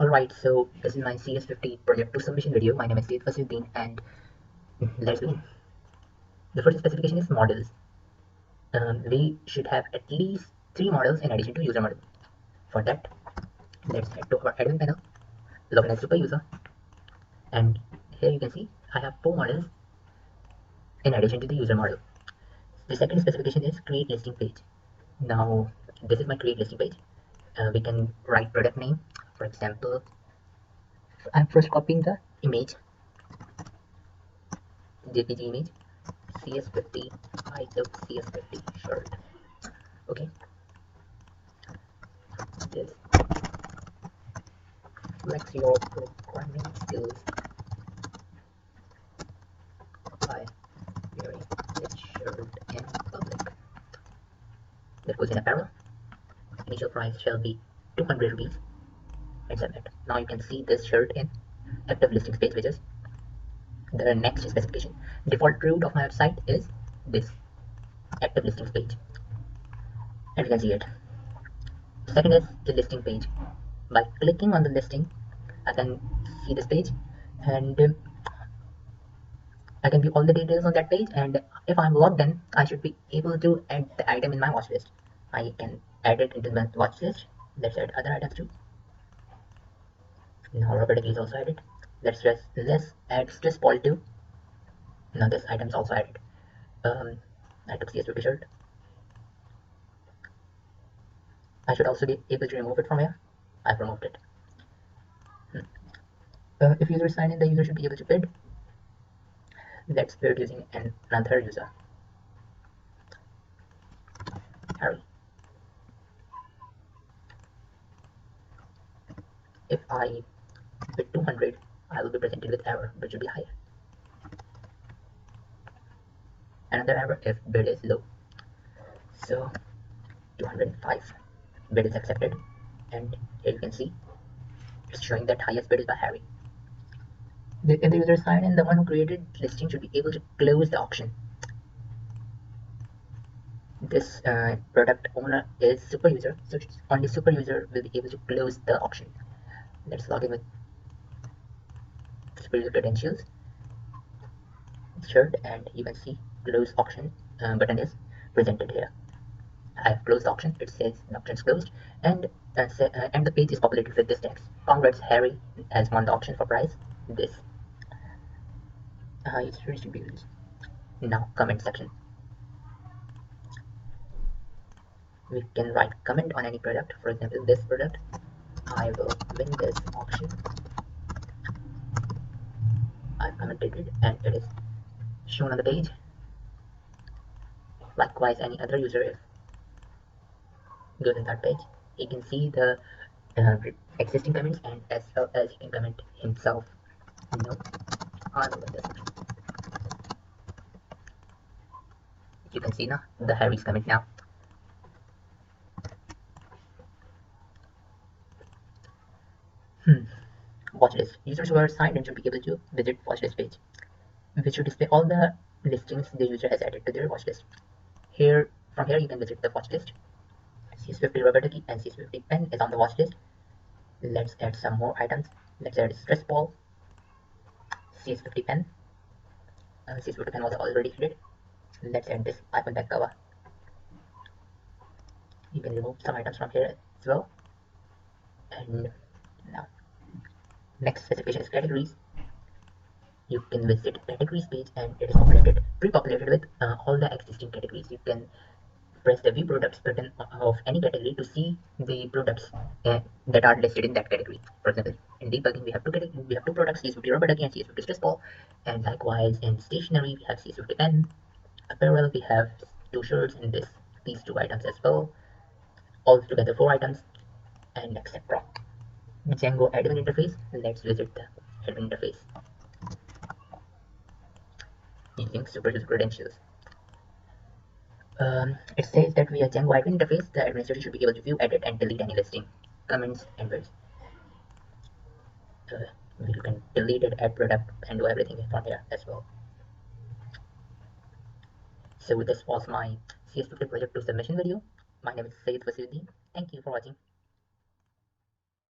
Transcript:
Alright, so this is my CS50 project to submission video. My name is CS50w and let's begin. The first specification is models. We should have at least 3 models in addition to user model. For that, let's head to our admin panel, log in as super user, and here you can see I have 4 models in addition to the user model. The second specification is create listing page. Now, this is my create listing page. We can write product name. For example, I'm first copying the image, JPG image, CS50, I took CS50 shirt. Okay, this flex your programming skills by wearing this shirt in public. That goes in apparel. Initial price shall be 200 rupees and submit. Now you can see this shirt in active listings page, which is the next specification. Default root of my website is this active listings page, and you can see it. Second is the listing page. By clicking on the listing, I can see this page, and I can view all the details on that page, and if I'm logged in, I should be able to add the item in my watch list. I can add it into my watch list. Let's add other items too. Now rubber ducky is also added. Let's add stress ball too. Now this item is also added. I took CS50 shirt. I should also be able to remove it from here. I've removed it. If user is signed in, the user should be able to bid. Let's bid using another user, Harry. If I bid 200, I will be presented with error, which should be higher. Another error if bid is low. So 205, bid is accepted, and here you can see it's showing that highest bid is by Harry. If the user is signed in, the one who created listing should be able to close the auction. This product owner is super user, so only super user will be able to close the auction. Let's log in with super user credentials, shirt, and you can see close auction button is presented here. I have closed the auction. It says the auction is closed, and the page is populated with this text: "Congrats, Harry has won the auction for prize this." It should be used. Now comment section. We can write comment on any product. For example, this product, I will win this auction. I've commented it and it is shown on the page. Likewise, any other user, if goes in that page, he can see the existing comments, and as well as he can comment himself. No, I will win this auction. You can see now the Harry's comment now. Watchlist. Users who are signed in should be able to visit watchlist page, which should display all the listings the user has added to their watchlist. From here you can visit the watchlist. CS50 rubber ducky and CS50 pen is on the watchlist. Let's add some more items. Let's add stress ball, CS50 pen. CS50 pen was already added. Let's add this iPhone back cover. You can remove some items from here as well. And now, next specification is categories. You can visit categories page, and it is pre-populated with all the existing categories. You can press the view products button of any category to see the products that are listed in that category. For example, in debugging we have two products, CS50 rubber ducky and CS50 stress ball, and likewise in stationery we have CS50 pen. Apparel we have 2 shirts and these 2 items as well, all together 4 items, and etc. Django admin interface. Let's visit the admin interface using super user credentials. It says that via Django admin interface, the administrator should be able to view, edit, and delete any listing, comments, and words. You can delete it, add product, and do everything from here as well. So this was my CS50 project to submission video. My name is CS50w. Thank you for watching.